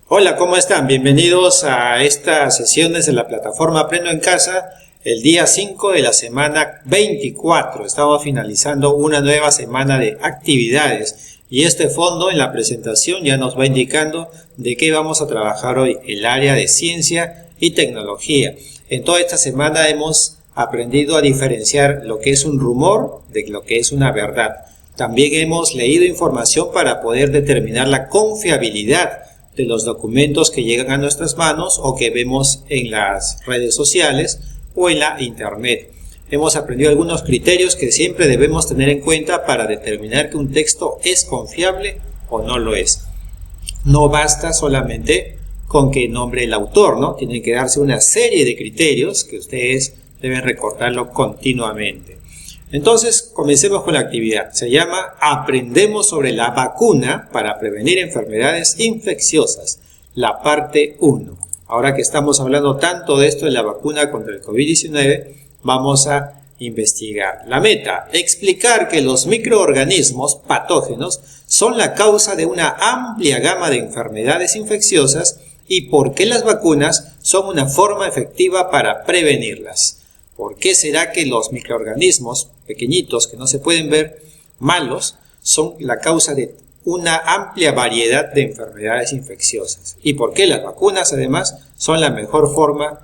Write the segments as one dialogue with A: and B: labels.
A: Hola, ¿cómo están? Bienvenidos a estas sesiones de la plataforma Aprendo en Casa, el día 5 de la semana 24. Estamos finalizando una nueva semana de actividades y este fondo en la presentación ya nos va indicando de qué vamos a trabajar hoy, el área de ciencia y tecnología. En toda esta semana hemos aprendido a diferenciar lo que es un rumor de lo que es una verdad. También hemos leído información para poder determinar la confiabilidad de los documentos que llegan a nuestras manos o que vemos en las redes sociales o en la internet. Hemos aprendido algunos criterios que siempre debemos tener en cuenta para determinar que un texto es confiable o no lo es. No basta solamente con que nombre el autor, ¿no? Tienen que darse una serie de criterios que ustedes deben recordarlo continuamente. Entonces, comencemos con la actividad. Se llama Aprendemos sobre la vacuna para prevenir enfermedades infecciosas, la parte 1. Ahora que estamos hablando tanto de esto de la vacuna contra el COVID-19, vamos a investigar. La meta, explicar que los microorganismos patógenos son la causa de una amplia gama de enfermedades infecciosas y por qué las vacunas son una forma efectiva para prevenirlas. ¿Por qué será que los microorganismos pequeñitos que no se pueden ver, malos, son la causa de una amplia variedad de enfermedades infecciosas? ¿Y por qué las vacunas, además, son la mejor forma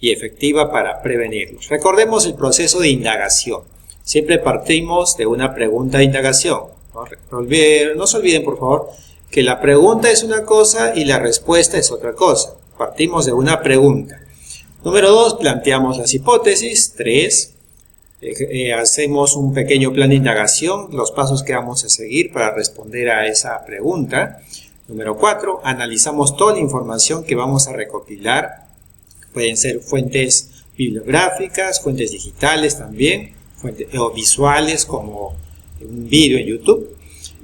A: y efectiva para prevenirlos? Recordemos el proceso de indagación. Siempre partimos de una pregunta de indagación. No se olviden, por favor, que la pregunta es una cosa y la respuesta es otra cosa. Partimos de una pregunta. Número 2, planteamos las hipótesis. 3, hacemos un pequeño plan de indagación, los pasos que vamos a seguir para responder a esa pregunta. Número 4, analizamos toda la información que vamos a recopilar. Pueden ser fuentes bibliográficas, fuentes digitales también, fuentes o visuales como un vídeo en YouTube.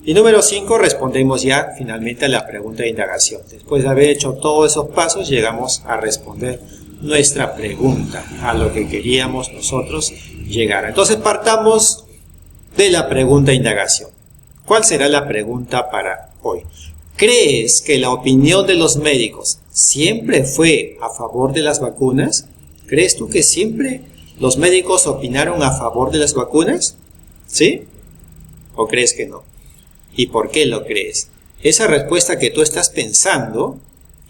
A: Y número 5, respondemos ya finalmente a la pregunta de indagación. Después de haber hecho todos esos pasos, llegamos a responder nuestra pregunta, a lo que queríamos nosotros llegar. Entonces partamos de la pregunta de indagación. ¿Cuál será la pregunta para hoy? ¿Crees que la opinión de los médicos siempre fue a favor de las vacunas? ¿Crees tú que siempre los médicos opinaron a favor de las vacunas? ¿Sí? ¿O crees que no? ¿Y por qué lo crees? Esa respuesta que tú estás pensando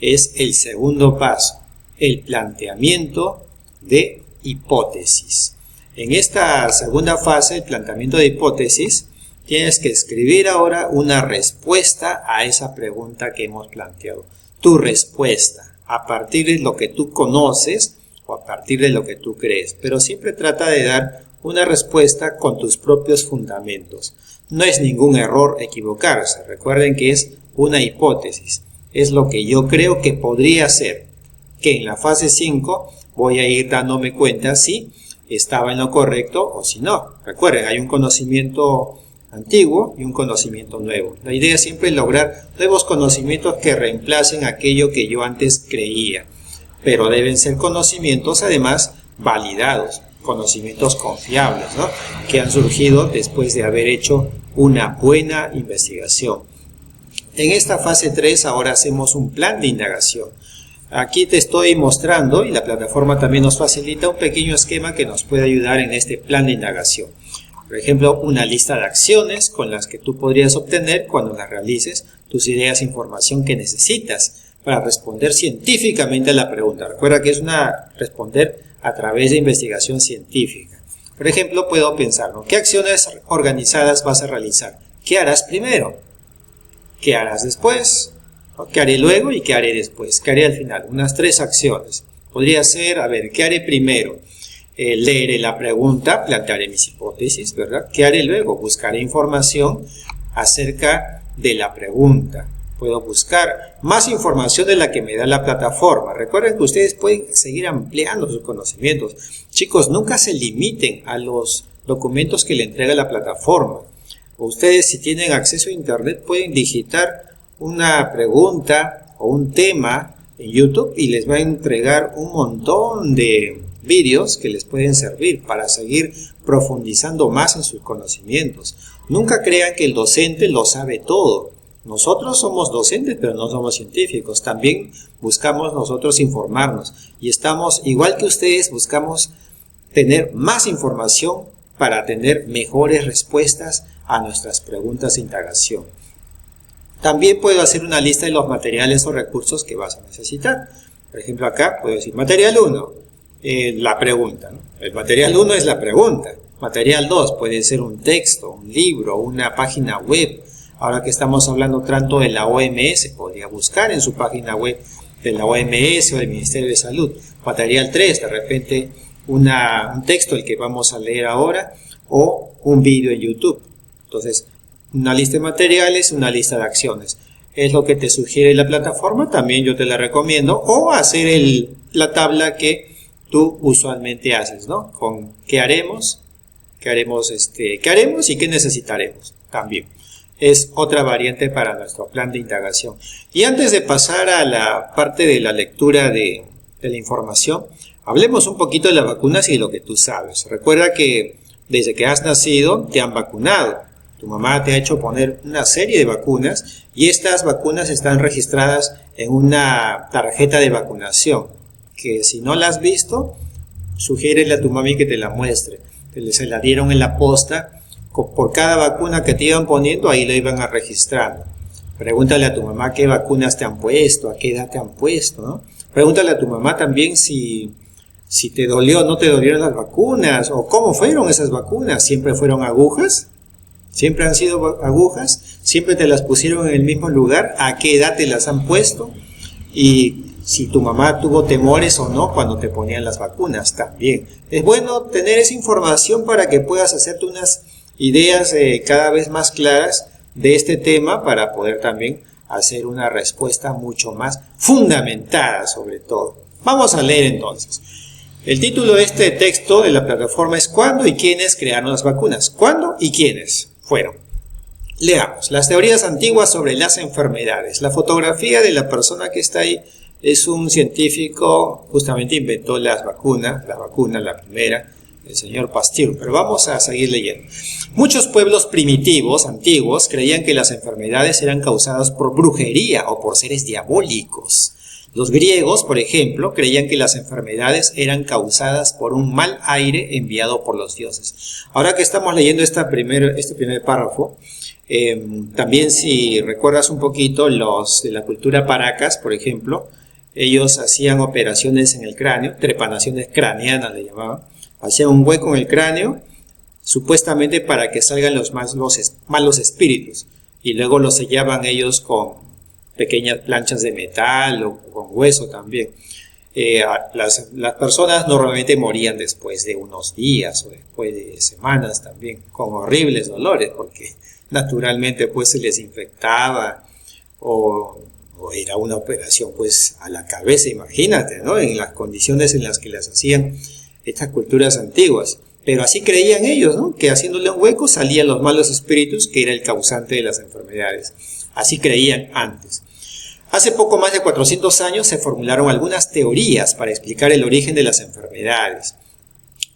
A: es el segundo paso, el planteamiento de hipótesis. En esta segunda fase, el planteamiento de hipótesis, tienes que escribir ahora una respuesta a esa pregunta que hemos planteado. Tu respuesta, a partir de lo que tú conoces o a partir de lo que tú crees. Pero siempre trata de dar una respuesta con tus propios fundamentos. No es ningún error equivocarse. Recuerden que es una hipótesis. Es lo que yo creo que podría ser. Que en la fase 5 voy a ir dándome cuenta si estaba en lo correcto o si no. Recuerden, hay un conocimiento antiguo y un conocimiento nuevo. La idea siempre es lograr nuevos conocimientos que reemplacen aquello que yo antes creía. Pero deben ser conocimientos además validados, conocimientos confiables, ¿no? Que han surgido después de haber hecho una buena investigación. En esta fase 3 ahora hacemos un plan de indagación. Aquí te estoy mostrando, y la plataforma también nos facilita un pequeño esquema que nos puede ayudar en este plan de indagación. Por ejemplo, una lista de acciones con las que tú podrías obtener cuando las realices tus ideas e información que necesitas para responder científicamente a la pregunta. Recuerda que es responder a través de investigación científica. Por ejemplo, puedo pensar, ¿no? ¿Qué acciones organizadas vas a realizar? ¿Qué harás primero? ¿Qué harás después? ¿Qué haré luego y qué haré después? ¿Qué haré al final? Unas 3 acciones. Podría ser, ¿qué haré primero? Leeré la pregunta, plantearé mis hipótesis, ¿verdad? ¿Qué haré luego? Buscaré información acerca de la pregunta. Puedo buscar más información de la que me da la plataforma. Recuerden que ustedes pueden seguir ampliando sus conocimientos. Chicos, nunca se limiten a los documentos que le entrega la plataforma. Ustedes, si tienen acceso a internet, pueden digitar una pregunta o un tema en YouTube y les va a entregar un montón de vídeos que les pueden servir para seguir profundizando más en sus conocimientos. Nunca crean que el docente lo sabe todo. Nosotros somos docentes, pero no somos científicos. También buscamos nosotros informarnos. Y estamos, igual que ustedes, buscamos tener más información para tener mejores respuestas a nuestras preguntas de indagación. También puedo hacer una lista de los materiales o recursos que vas a necesitar. Por ejemplo, acá puedo decir material 1, la pregunta, ¿no? El material 1 es la pregunta. Material 2 puede ser un texto, un libro, una página web. Ahora que estamos hablando tanto de la OMS, podría buscar en su página web de la OMS o del Ministerio de Salud. Material 3, de repente un texto el que vamos a leer ahora, o un vídeo en YouTube. Entonces, una lista de materiales, una lista de acciones. Es lo que te sugiere la plataforma, también yo te la recomiendo, o hacer la tabla que tú usualmente haces, ¿no? Con qué haremos y qué necesitaremos también. Es otra variante para nuestro plan de indagación. Y antes de pasar a la parte de la lectura de la información, hablemos un poquito de las vacunas y de lo que tú sabes. Recuerda que desde que has nacido te han vacunado. Tu mamá te ha hecho poner una serie de vacunas y estas vacunas están registradas en una tarjeta de vacunación que si no la has visto, sugiérele a tu mami que te la muestre. Se la dieron en la posta, por cada vacuna que te iban poniendo, ahí lo iban a registrar. Pregúntale a tu mamá qué vacunas te han puesto, a qué edad te han puesto, ¿no? Pregúntale a tu mamá también si te dolió o no te dolieron las vacunas, o cómo fueron esas vacunas. ¿Siempre fueron agujas? ¿Siempre han sido agujas? ¿Siempre te las pusieron en el mismo lugar? ¿A qué edad te las han puesto? Y si tu mamá tuvo temores o no cuando te ponían las vacunas también. Es bueno tener esa información para que puedas hacerte unas ideas cada vez más claras de este tema para poder también hacer una respuesta mucho más fundamentada sobre todo. Vamos a leer entonces. El título de este texto de la plataforma es ¿Cuándo y quiénes crearon las vacunas? ¿Cuándo y quiénes fueron? Leamos. Las teorías antiguas sobre las enfermedades. La fotografía de la persona que está ahí es un científico, justamente inventó la vacuna, la primera, el señor Pasteur. Pero vamos a seguir leyendo. Muchos pueblos primitivos, antiguos, creían que las enfermedades eran causadas por brujería o por seres diabólicos. Los griegos, por ejemplo, creían que las enfermedades eran causadas por un mal aire enviado por los dioses. Ahora que estamos leyendo este primer párrafo, también si recuerdas un poquito los de la cultura Paracas, por ejemplo, ellos hacían operaciones en el cráneo, trepanaciones craneanas le llamaban, hacían un hueco en el cráneo, supuestamente para que salgan los malos espíritus, y luego los sellaban ellos con pequeñas planchas de metal o con hueso también. Las personas normalmente morían después de unos días o después de semanas también, con horribles dolores, porque naturalmente pues se les infectaba o era una operación pues a la cabeza, imagínate, ¿no? En las condiciones en las que las hacían estas culturas antiguas. Pero así creían ellos, ¿no? Que haciéndole un hueco salían los malos espíritus, que era el causante de las enfermedades. Así creían antes. Hace poco más de 400 años se formularon algunas teorías para explicar el origen de las enfermedades.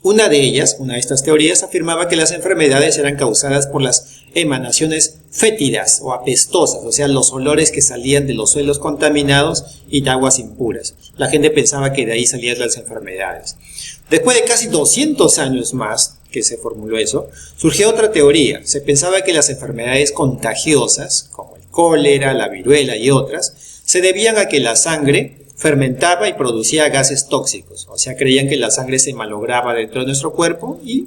A: Una de estas teorías afirmaba que las enfermedades eran causadas por las emanaciones fétidas o apestosas, o sea, los olores que salían de los suelos contaminados y de aguas impuras. La gente pensaba que de ahí salían las enfermedades. Después de casi 200 años más que se formuló eso, surgió otra teoría. Se pensaba que las enfermedades contagiosas, como el cólera, la viruela y otras, se debían a que la sangre fermentaba y producía gases tóxicos. O sea, creían que la sangre se malograba dentro de nuestro cuerpo y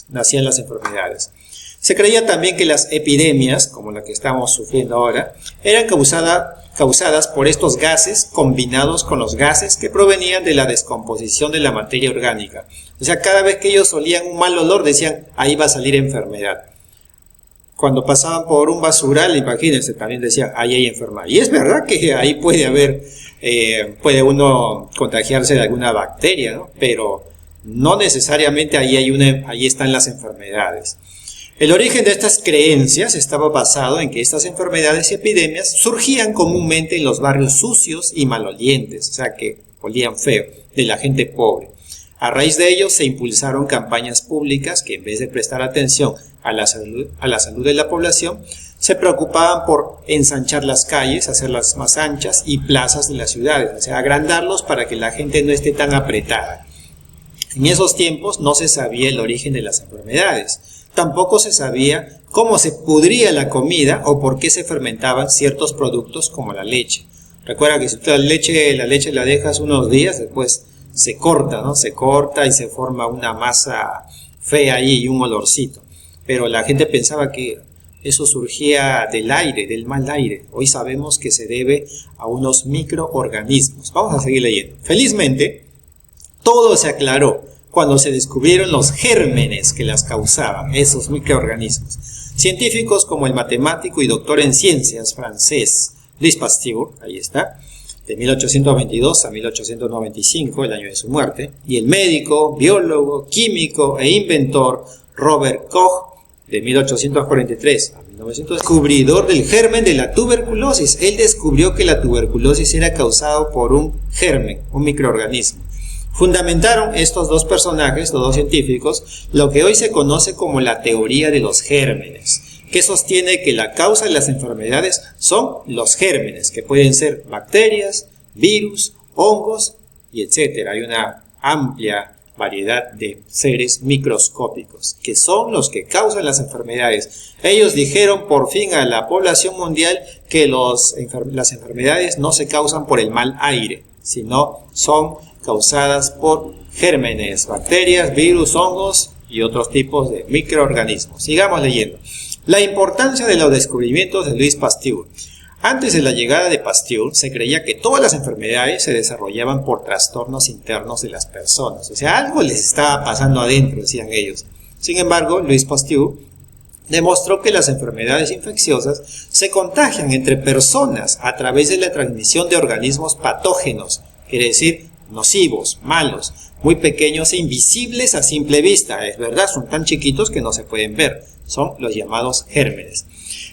A: nacían las enfermedades. Se creía también que las epidemias, como la que estamos sufriendo ahora, eran causadas por estos gases combinados con los gases que provenían de la descomposición de la materia orgánica. O sea, cada vez que ellos olían un mal olor, decían, ahí va a salir enfermedad. Cuando pasaban por un basural, imagínense, también decían, ahí hay enfermedad. Y es verdad que ahí puede uno contagiarse de alguna bacteria, ¿no? Pero no necesariamente ahí están las enfermedades. El origen de estas creencias estaba basado en que estas enfermedades y epidemias surgían comúnmente en los barrios sucios y malolientes, o sea que olían feo, de la gente pobre. A raíz de ello se impulsaron campañas públicas que en vez de prestar atención a la salud de la población, se preocupaban por ensanchar las calles, hacerlas más anchas y plazas de las ciudades, o sea, agrandarlos para que la gente no esté tan apretada. En esos tiempos no se sabía el origen de las enfermedades, tampoco se sabía cómo se pudría la comida o por qué se fermentaban ciertos productos como la leche. Recuerda que si tú la leche la dejas unos días, después se corta, ¿no? Se corta y se forma una masa fea ahí y un olorcito. Pero la gente pensaba que eso surgía del aire, del mal aire. Hoy sabemos que se debe a unos microorganismos. Vamos a seguir leyendo. Felizmente, todo se aclaró cuando se descubrieron los gérmenes que las causaban, esos microorganismos. Científicos como el matemático y doctor en ciencias francés Louis Pasteur, ahí está, de 1822 a 1895, el año de su muerte, y el médico, biólogo, químico e inventor Robert Koch, de 1843 a 1900, descubridor del germen de la tuberculosis. Él descubrió que la tuberculosis era causada por un germen, un microorganismo. Fundamentaron estos dos personajes, estos dos científicos, lo que hoy se conoce como la teoría de los gérmenes, que sostiene que la causa de las enfermedades son los gérmenes, que pueden ser bacterias, virus, hongos y etcétera. Hay una amplia variedad de seres microscópicos, que son los que causan las enfermedades. Ellos dijeron por fin a la población mundial que las enfermedades no se causan por el mal aire, sino son causadas por gérmenes, bacterias, virus, hongos y otros tipos de microorganismos. Sigamos leyendo. La importancia de los descubrimientos de Louis Pasteur. Antes de la llegada de Pasteur, se creía que todas las enfermedades se desarrollaban por trastornos internos de las personas. O sea, algo les estaba pasando adentro, decían ellos. Sin embargo, Louis Pasteur demostró que las enfermedades infecciosas se contagian entre personas a través de la transmisión de organismos patógenos, quiere decir nocivos, malos, muy pequeños e invisibles a simple vista. Es verdad, son tan chiquitos que no se pueden ver. Son los llamados gérmenes.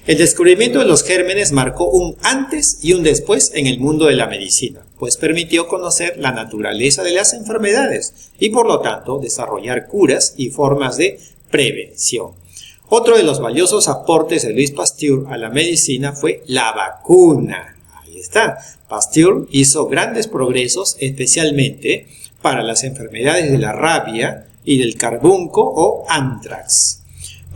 A: El descubrimiento de los gérmenes marcó un antes y un después en el mundo de la medicina, pues permitió conocer la naturaleza de las enfermedades y por lo tanto desarrollar curas y formas de prevención. Otro de los valiosos aportes de Louis Pasteur a la medicina fue la vacuna. Ahí está. Pasteur hizo grandes progresos especialmente para las enfermedades de la rabia y del carbunco o anthrax.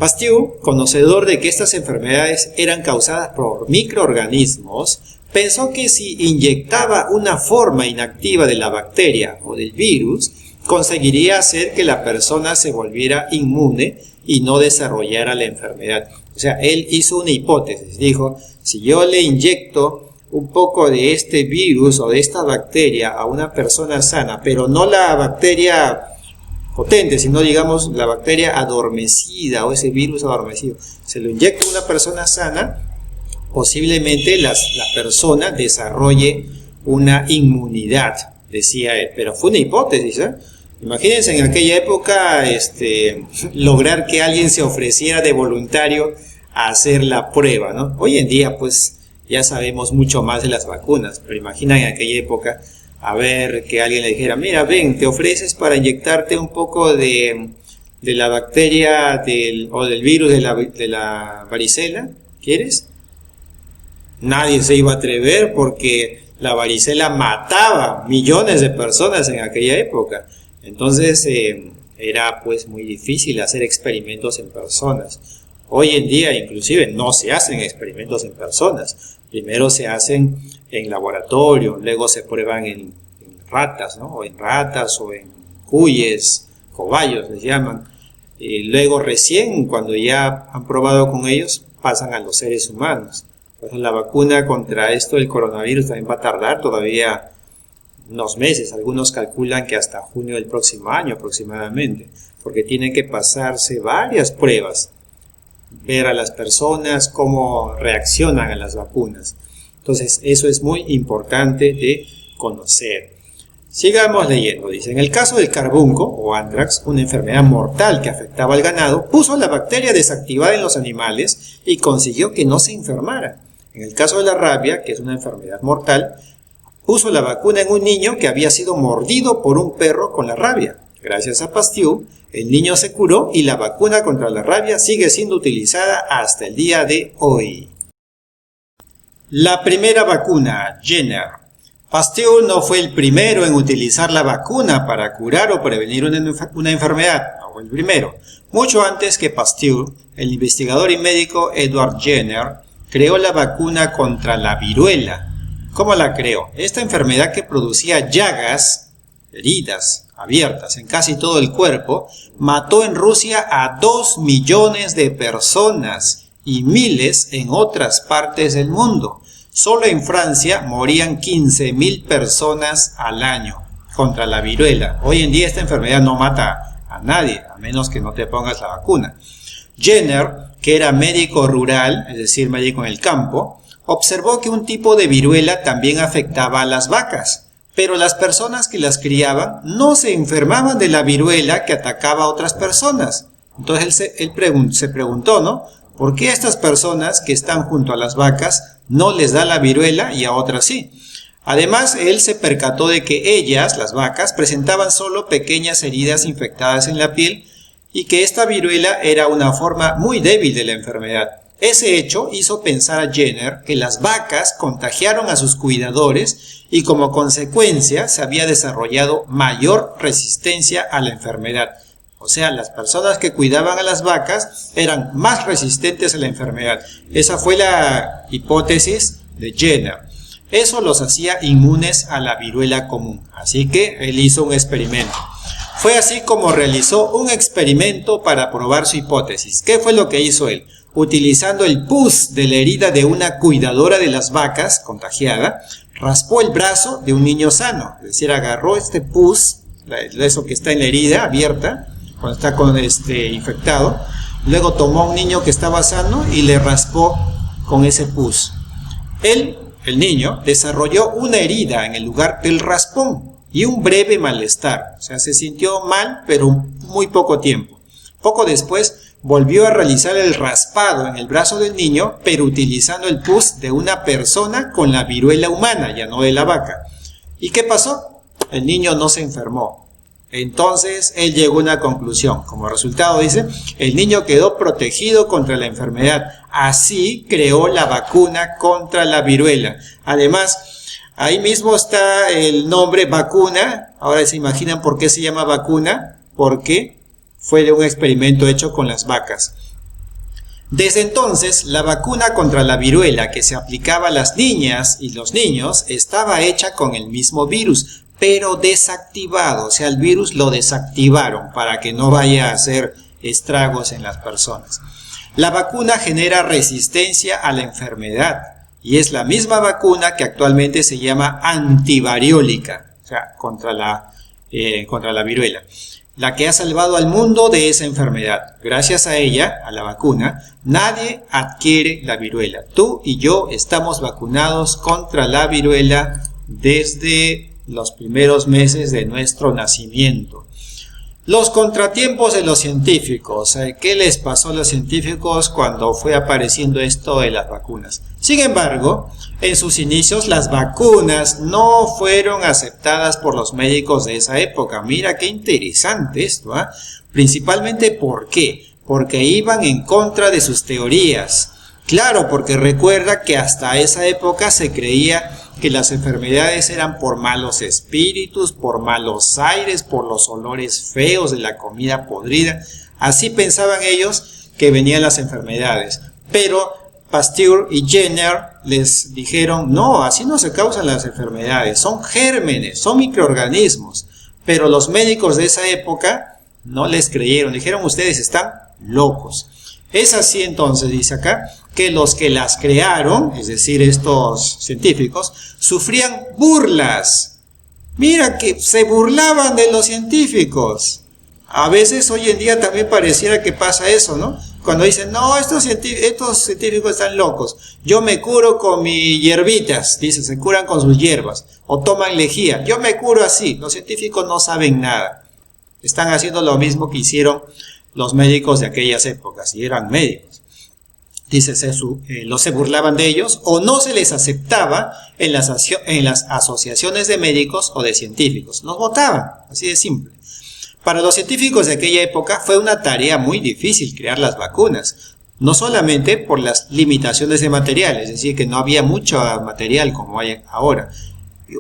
A: Pasteur, conocedor de que estas enfermedades eran causadas por microorganismos, pensó que si inyectaba una forma inactiva de la bacteria o del virus, conseguiría hacer que la persona se volviera inmune y no desarrollara la enfermedad. O sea, él hizo una hipótesis, dijo, si yo le inyecto un poco de este virus o de esta bacteria a una persona sana, pero no la bacteria potente, sino digamos la bacteria adormecida o ese virus adormecido, se lo inyecta a una persona sana, posiblemente la persona desarrolle una inmunidad, decía él. Pero fue una hipótesis, ¿eh? Imagínense en aquella época lograr que alguien se ofreciera de voluntario a hacer la prueba, ¿no? Hoy en día pues ya sabemos mucho más de las vacunas, pero imagina en aquella época a ver que alguien le dijera, mira, ven, te ofreces para inyectarte un poco de la bacteria o del virus de la varicela, ¿quieres? Nadie se iba a atrever porque la varicela mataba millones de personas en aquella época. Entonces era pues muy difícil hacer experimentos en personas. Hoy en día inclusive no se hacen experimentos en personas. Primero se hacen en laboratorio, luego se prueban en ratas, ¿no? O en ratas o en cuyes, cobayos les llaman. Y luego recién, cuando ya han probado con ellos, pasan a los seres humanos. Pues la vacuna contra esto del coronavirus también va a tardar todavía unos meses. Algunos calculan que hasta junio del próximo año aproximadamente, porque tienen que pasarse varias pruebas, ver a las personas cómo reaccionan a las vacunas. Entonces eso es muy importante de conocer. Sigamos leyendo, dice, en el caso del carbunco o anthrax, una enfermedad mortal que afectaba al ganado, puso la bacteria desactivada en los animales y consiguió que no se enfermara. En el caso de la rabia, que es una enfermedad mortal, puso la vacuna en un niño que había sido mordido por un perro con la rabia. Gracias a Pasteur, el niño se curó y la vacuna contra la rabia sigue siendo utilizada hasta el día de hoy. La primera vacuna, Jenner. Pasteur no fue el primero en utilizar la vacuna para curar o prevenir una enfermedad, no fue el primero. Mucho antes que Pasteur, el investigador y médico Edward Jenner creó la vacuna contra la viruela. ¿Cómo la creó? Esta enfermedad que producía llagas, heridas abiertas en casi todo el cuerpo, mató en Rusia a 2 millones de personas y miles en otras partes del mundo. Solo en Francia morían 15.000 personas al año contra la viruela. Hoy en día esta enfermedad no mata a nadie, a menos que no te pongas la vacuna. Jenner, que era médico rural, es decir, médico en el campo, observó que un tipo de viruela también afectaba a las vacas, pero las personas que las criaban no se enfermaban de la viruela que atacaba a otras personas. Entonces él se preguntó, ¿no? ¿Por qué a estas personas que están junto a las vacas no les da la viruela y a otras sí? Además, él se percató de que ellas, las vacas, presentaban solo pequeñas heridas infectadas en la piel y que esta viruela era una forma muy débil de la enfermedad. Ese hecho hizo pensar a Jenner que las vacas contagiaron a sus cuidadores y como consecuencia se había desarrollado mayor resistencia a la enfermedad. O sea, las personas que cuidaban a las vacas eran más resistentes a la enfermedad. Esa fue la hipótesis de Jenner. Eso los hacía inmunes a la viruela común. Así que él hizo un experimento. Fue así como realizó un experimento para probar su hipótesis. ¿Qué fue lo que hizo él? Utilizando el pus de la herida de una cuidadora de las vacas contagiada, raspó el brazo de un niño sano. Es decir, agarró este pus, eso que está en la herida abierta, cuando está infectado, luego tomó a un niño que estaba sano y le raspó con ese pus. El niño desarrolló una herida en el lugar del raspón y un breve malestar. O sea, se sintió mal, pero muy poco tiempo. Poco después volvió a realizar el raspado en el brazo del niño, pero utilizando el pus de una persona con la viruela humana, ya no de la vaca. ¿Y qué pasó? El niño no se enfermó. Entonces él llegó a una conclusión. Como resultado, dice, el niño quedó protegido contra la enfermedad. Así creó la vacuna contra la viruela. Además, ahí mismo está el nombre vacuna. Ahora se imaginan por qué se llama vacuna. Porque fue de un experimento hecho con las vacas. Desde entonces, la vacuna contra la viruela que se aplicaba a las niñas y los niños estaba hecha con el mismo virus, pero desactivado. O sea, el virus lo desactivaron para que no vaya a hacer estragos en las personas. La vacuna genera resistencia a la enfermedad y es la misma vacuna que actualmente se llama antivariólica, o sea, contra la viruela, la que ha salvado al mundo de esa enfermedad. Gracias a ella, a la vacuna, nadie adquiere la viruela. Tú y yo estamos vacunados contra la viruela desde los primeros meses de nuestro nacimiento. Los contratiempos de los científicos. ¿Qué les pasó a los científicos cuando fue apareciendo esto de las vacunas? Sin embargo, en sus inicios las vacunas no fueron aceptadas por los médicos de esa época. Mira qué interesante esto, ¿eh? Principalmente, ¿por qué? Porque iban en contra de sus teorías. Claro, porque recuerda que hasta esa época se creía que las enfermedades eran por malos espíritus, por malos aires, por los olores feos de la comida podrida. Así pensaban ellos que venían las enfermedades. Pero Pasteur y Jenner les dijeron, no, así no se causan las enfermedades, son gérmenes, son microorganismos. Pero los médicos de esa época no les creyeron, dijeron, ustedes están locos. Es así entonces, dice acá, que los que las crearon, es decir, estos científicos, sufrían burlas. Mira que se burlaban de los científicos. A veces hoy en día también pareciera que pasa eso, ¿no? Cuando dicen, no, estos científicos están locos. Yo me curo con mis hierbitas, dice, se curan con sus hierbas. O toman lejía. Yo me curo así. Los científicos no saben nada. Están haciendo lo mismo que hicieron los médicos de aquellas épocas, y eran médicos. Dice, se burlaban de ellos o no se les aceptaba en las asociaciones de médicos o de científicos. Los votaban, así de simple. Para los científicos de aquella época fue una tarea muy difícil crear las vacunas, no solamente por las limitaciones de material, es decir, que no había mucho material como hay ahora,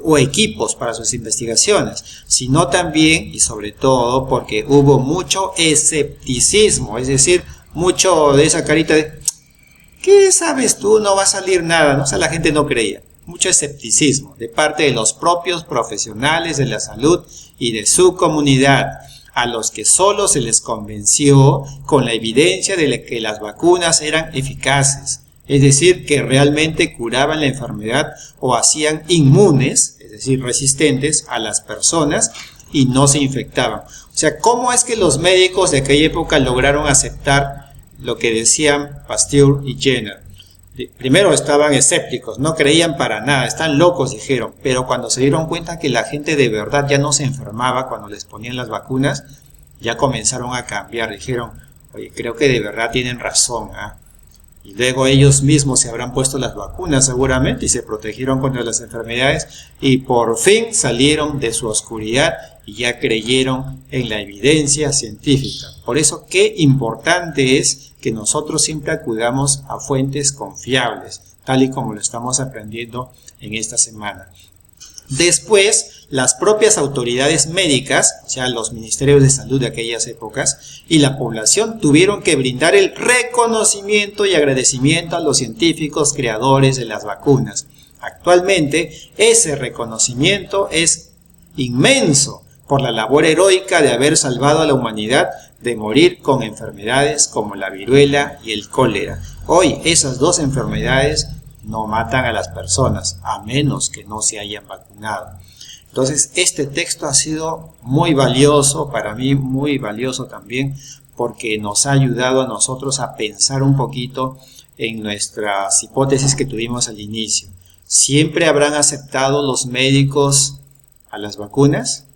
A: o equipos para sus investigaciones, sino también y sobre todo porque hubo mucho escepticismo, es decir, mucho de esa carita de ¿qué sabes tú? No va a salir nada, ¿no? O sea, la gente no creía. Mucho escepticismo de parte de los propios profesionales de la salud y de su comunidad, a los que solo se les convenció con la evidencia de que las vacunas eran eficaces, es decir, que realmente curaban la enfermedad o hacían inmunes, es decir, resistentes a las personas y no se infectaban. O sea, ¿cómo es que los médicos de aquella época lograron aceptar lo que decían Pasteur y Jenner? Primero estaban escépticos, no creían para nada, están locos, dijeron, pero cuando se dieron cuenta que la gente de verdad ya no se enfermaba cuando les ponían las vacunas, ya comenzaron a cambiar, dijeron, oye, creo que de verdad tienen razón, ¿eh? Y luego ellos mismos se habrán puesto las vacunas seguramente y se protegieron contra las enfermedades y por fin salieron de su oscuridad y ya creyeron en la evidencia científica. Por eso, qué importante es que nosotros siempre acudamos a fuentes confiables, tal y como lo estamos aprendiendo en esta semana. Después, las propias autoridades médicas, o sea, los ministerios de salud de aquellas épocas, y la población tuvieron que brindar el reconocimiento y agradecimiento a los científicos creadores de las vacunas. Actualmente, ese reconocimiento es inmenso por la labor heroica de haber salvado a la humanidad de morir con enfermedades como la viruela y el cólera. Hoy, esas dos enfermedades no matan a las personas, a menos que no se hayan vacunado. Entonces, este texto ha sido muy valioso, para mí muy valioso también, porque nos ha ayudado a nosotros a pensar un poquito en nuestras hipótesis que tuvimos al inicio. ¿Siempre habrán aceptado los médicos a las vacunas?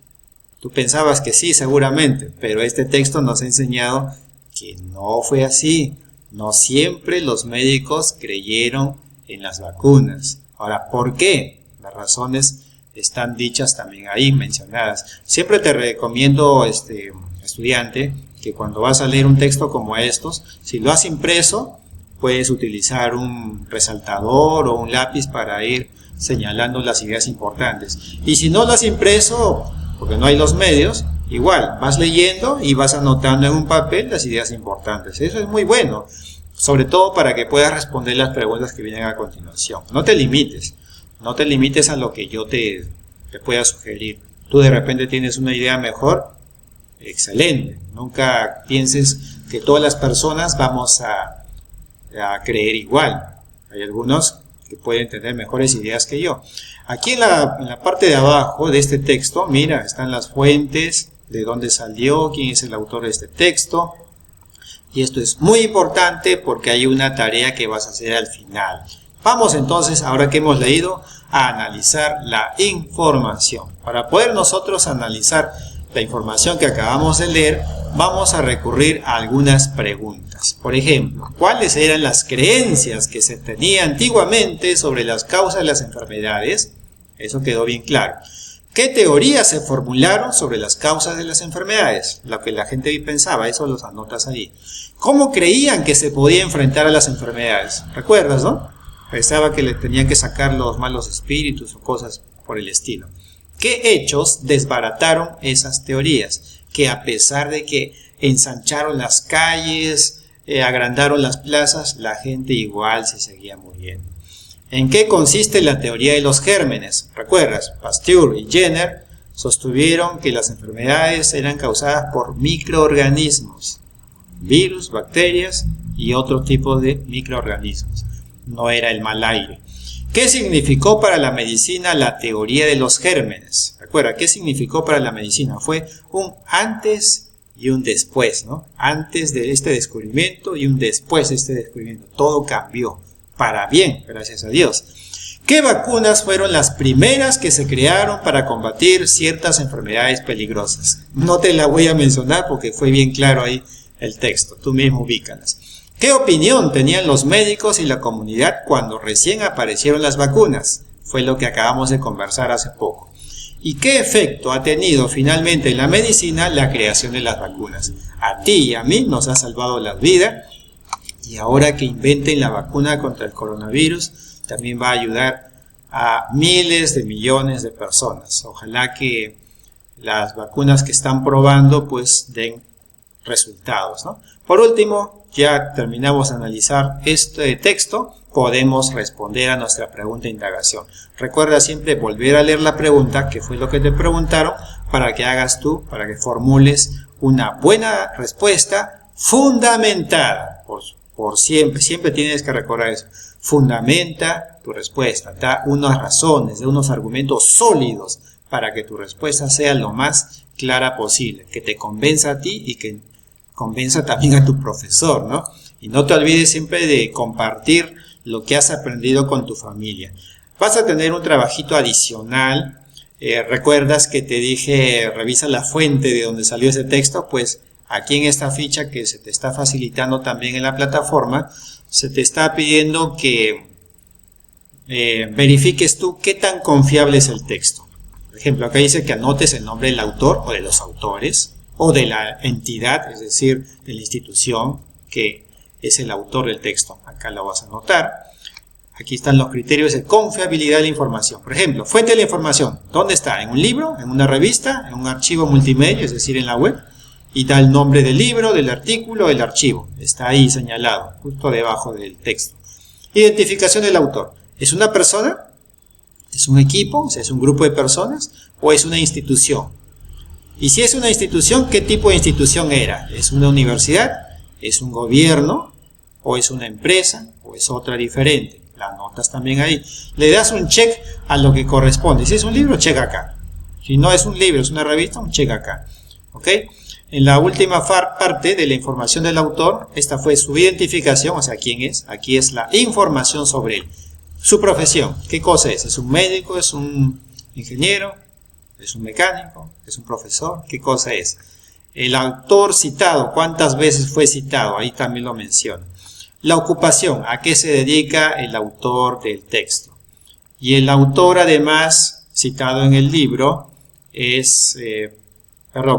A: Tú pensabas que sí, seguramente, pero este texto nos ha enseñado que no fue así. No siempre los médicos creyeron en las vacunas. Ahora, ¿por qué? Las razones están dichas también ahí, mencionadas. Siempre te recomiendo, estudiante, que cuando vas a leer un texto como estos, si lo has impreso, puedes utilizar un resaltador o un lápiz para ir señalando las ideas importantes. Y si no lo has impreso, porque no hay los medios, igual, vas leyendo y vas anotando en un papel las ideas importantes. Eso es muy bueno, sobre todo para que puedas responder las preguntas que vienen a continuación. No te limites a lo que yo te pueda sugerir. Tú de repente tienes una idea mejor, excelente. Nunca pienses que todas las personas vamos a creer igual. Hay algunos que pueden tener mejores ideas que yo. Aquí en la parte de abajo de este texto, mira, están las fuentes, de dónde salió, quién es el autor de este texto. Y esto es muy importante porque hay una tarea que vas a hacer al final. Vamos entonces, ahora que hemos leído, a analizar la información. Para poder nosotros analizar la información que acabamos de leer, vamos a recurrir a algunas preguntas. Por ejemplo, ¿cuáles eran las creencias que se tenían antiguamente sobre las causas de las enfermedades? Eso quedó bien claro. ¿Qué teorías se formularon sobre las causas de las enfermedades? Lo que la gente pensaba, eso los anotas ahí. ¿Cómo creían que se podía enfrentar a las enfermedades? ¿Recuerdas, no? Pensaba que le tenían que sacar los malos espíritus o cosas por el estilo. ¿Qué hechos desbarataron esas teorías? Que a pesar de que ensancharon las calles, agrandaron las plazas, la gente igual se seguía muriendo. ¿En qué consiste la teoría de los gérmenes? ¿Recuerdas? Pasteur y Jenner sostuvieron que las enfermedades eran causadas por microorganismos, virus, bacterias y otro tipo de microorganismos. No era el mal aire. ¿Qué significó para la medicina la teoría de los gérmenes? Recuerda, ¿qué significó para la medicina? Fue un antes y un después, ¿no? Antes de este descubrimiento y un después de este descubrimiento. Todo cambió para bien, gracias a Dios. ¿Qué vacunas fueron las primeras que se crearon para combatir ciertas enfermedades peligrosas? No te la voy a mencionar porque fue bien claro ahí el texto. Tú mismo ubícalas. ¿Qué opinión tenían los médicos y la comunidad cuando recién aparecieron las vacunas? Fue lo que acabamos de conversar hace poco. ¿Y qué efecto ha tenido finalmente en la medicina la creación de las vacunas? A ti y a mí nos ha salvado la vida, y ahora que inventen la vacuna contra el coronavirus, también va a ayudar a miles de millones de personas. Ojalá que las vacunas que están probando pues den resultados, ¿no? Por último, ya terminamos de analizar este texto, podemos responder a nuestra pregunta de indagación. Recuerda siempre volver a leer la pregunta, que fue lo que te preguntaron, para que hagas tú, para que formules una buena respuesta fundamentada, por siempre, siempre tienes que recordar eso. Fundamenta tu respuesta, da unas razones, da unos argumentos sólidos para que tu respuesta sea lo más clara posible, que te convenza a ti y que convenza también a tu profesor, ¿no? Y no te olvides siempre de compartir lo que has aprendido con tu familia. Vas a tener un trabajito adicional. ¿Recuerdas que te dije revisa la fuente de donde salió ese texto? Pues aquí en esta ficha que se te está facilitando también en la plataforma, se te está pidiendo que verifiques tú qué tan confiable es el texto. Por ejemplo, acá dice que anotes el nombre del autor o de los autores, o de la entidad, es decir, de la institución que es el autor del texto. Acá lo vas a anotar. Aquí están los criterios de confiabilidad de la información. Por ejemplo, fuente de la información. ¿Dónde está? ¿En un libro? ¿En una revista? ¿En un archivo multimedia? Es decir, en la web. Y da el nombre del libro, del artículo, del archivo. Está ahí señalado, justo debajo del texto. Identificación del autor. ¿Es una persona? ¿Es un equipo? O sea, ¿es un grupo de personas? ¿O es una institución? Y si es una institución, ¿qué tipo de institución era? ¿Es una universidad? ¿Es un gobierno? ¿O es una empresa? ¿O es otra diferente? La anotas también ahí. Le das un check a lo que corresponde. Si es un libro, check acá. Si no es un libro, es una revista, un check acá. ¿Ok? En la última parte de la información del autor, esta fue su identificación, o sea, quién es. Aquí es la información sobre él. Su profesión, ¿qué cosa es? ¿Es un médico? ¿Es un ingeniero? ¿Es un mecánico? ¿Es un profesor? ¿Qué cosa es? El autor citado, ¿cuántas veces fue citado? Ahí también lo menciona. La ocupación, ¿a qué se dedica el autor del texto? Y el autor, además, citado en el libro, es,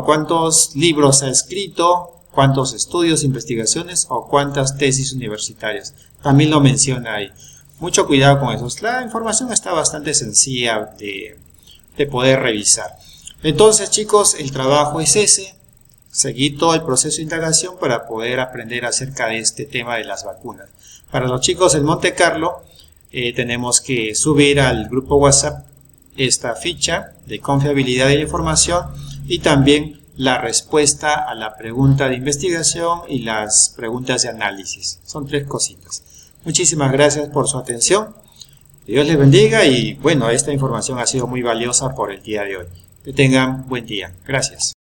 A: ¿cuántos libros ha escrito? ¿Cuántos estudios, investigaciones o cuántas tesis universitarias? También lo menciona ahí. Mucho cuidado con eso. La información está bastante sencilla de poder revisar. Entonces, chicos, el trabajo es ese. Seguir todo el proceso de indagación para poder aprender acerca de este tema de las vacunas. Para los chicos en Monte Carlo, tenemos que subir al grupo WhatsApp esta ficha de confiabilidad de la información y también la respuesta a la pregunta de investigación y las preguntas de análisis. Son 3 cositas. Muchísimas gracias por su atención. Dios les bendiga y bueno, esta información ha sido muy valiosa por el día de hoy. Que tengan buen día. Gracias.